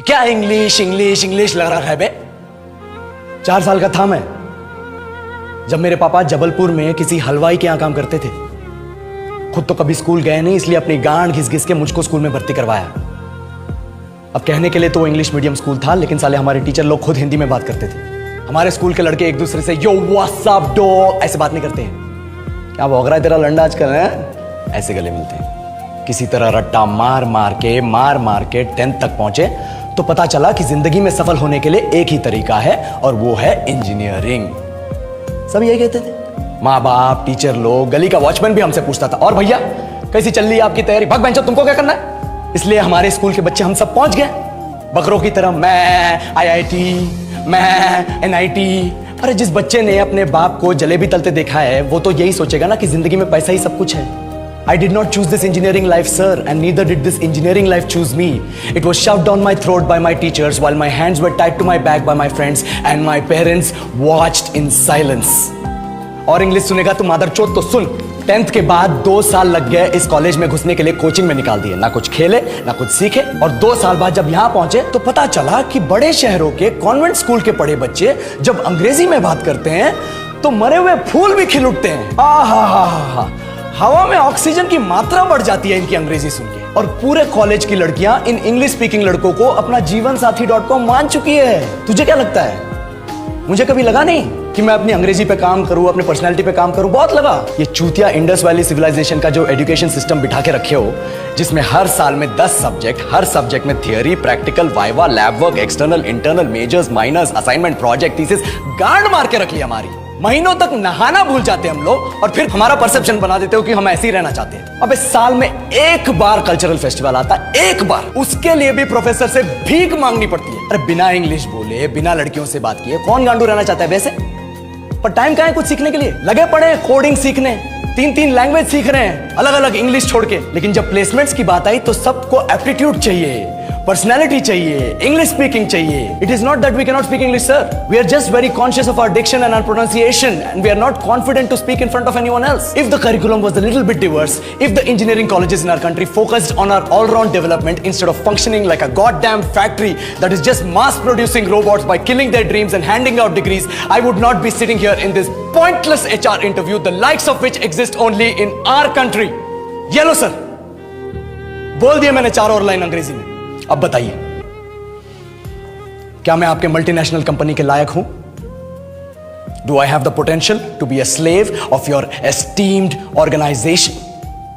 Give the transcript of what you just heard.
क्या English English English लग रहा है बे? 4 साल का था मैं जब मेरे पापा जबलपुर में किसी हलवाई के यहां काम करते थे। खुद तो कभी स्कूल गए नहीं, इसलिए अपनी गांड घिस घिस के मुझको स्कूल में भर्ती करवाया। अब कहने के लिए तो वो इंग्लिश मीडियम स्कूल था, लेकिन साले हमारे टीचर लोग खुद हिंदी में बात करते थे। हमारे स्कूल के लड़के एक दूसरे से यो व्हाट्स अप डॉग ऐसे बात नहीं करते हैं। क्या भौंक रहा है तेरा लंडा आजकल है? ऐसे गले मिलते हैं। किसी तरह रट्टा मार मार के 10th तक पहुंचे तो पता चला कि जिंदगी में सफल होने के लिए एक ही तरीका है और वो है इंजीनियरिंग। सब यही कहते थे। माँ बाप, टीचर लोग, गली का वॉचमैन भी हमसे पूछता था, और भैया कैसी चल रही है आपकी तैयारी? भग बेंचो, तुमको क्या करना है? इसलिए हमारे स्कूल के बच्चे हम सब पहुंच गए बकरों की तरह। मैं IIT, मैं NIT। अरे जिस बच्चे ने अपने बाप को जलेबी तलते देखा है वो तो यही सोचेगा ना कि जिंदगी में पैसा ही सब कुछ है। I did not choose this engineering life, sir, and neither did this engineering life choose me. It was shoved down my throat by my teachers while my hands were tied to my back by my friends and my parents watched in silence. और English सुनेगा तू मादरचोद तो सुन। 10th के बाद 2 साल लग गए इस कॉलेज में घुसने के लिए, कोचिंग में निकाल दिए। ना कुछ खेले ना कुछ सीखे, और 2 साल बाद जब यहाँ पहुंचे तो पता चला कि बड़े शहरों के कॉन्वेंट स्कूल के पढ़े बच्चे जब अंग्रेजी में बात करते हैं तो मरे हुए फूल भी खिल उठते हैं। हा हवा में ऑक्सीजन की मात्रा बढ़ जाती है इनकी अंग्रेजी सुन के। और पूरे कॉलेज की लड़कियां इन इंग्लिश स्पीकिंग लड़कों को अपना जीवन साथी .com मान चुकी है। तुझे क्या लगता है? मुझे कभी लगा नहीं कि मैं अपनी अंग्रेजी पे काम करूं, अपने पर्सनालिटी पे काम करूं। बहुत लगा। ये चूतिया इंडस वैली सिविलाइजेशन का जो एजुकेशन सिस्टम बिठा के रखे हो, जिसमें हर साल में 10 सब्जेक्ट, हर सब्जेक्ट में theory, practical, viva, lab work, external, internal, majors, minors, assignment, project, thesis, गांड मार के रख ली हमारी। महीनों तक नहाना भूल जाते हम लोग और फिर हमारा परसेप्शन बना देते हो कि हम ऐसे ही रहना चाहते हैं। अब इस साल में एक बार कल्चरल फेस्टिवल आता है, एक बार, उसके लिए भी प्रोफेसर से भीख मांगनी पड़ती है। अरे बिना इंग्लिश बोले, बिना लड़कियों से बात किए कौन गांडू रहना चाहता है वैसे? पर टाइम कहां है कुछ सीखने के लिए? लगे पड़े कोडिंग सीखने, 3 लैंग्वेज सीख रहे हैं अलग अलग इंग्लिश छोड़ के। लेकिन जब प्लेसमेंट्स की बात आई तो सबको एप्टीट्यूड चाहिए, पर्सनैलिटी चाहिए, इंग्लिश स्पीकिंग चाहिए। It is not that we can not speak English, sir. We are just very conscious of our diction and our pronunciation and we are not confident to speak in front of anyone else. If the curriculum was a little bit diverse, if the engineering colleges in our country focused on our all round development instead of functioning like a goddamn factory that is just mass producing robots by killing their dreams and handing out degrees, I would not be sitting here in this pointless HR interview, the likes of which exist only in our country. ये लो sir, बोल दिया मैंने 4 और line अंग्रेजी में। अब बताइए, क्या मैं आपके मल्टीनेशनल कंपनी के लायक हूं? Do I have the potential to be a slave of your esteemed organization?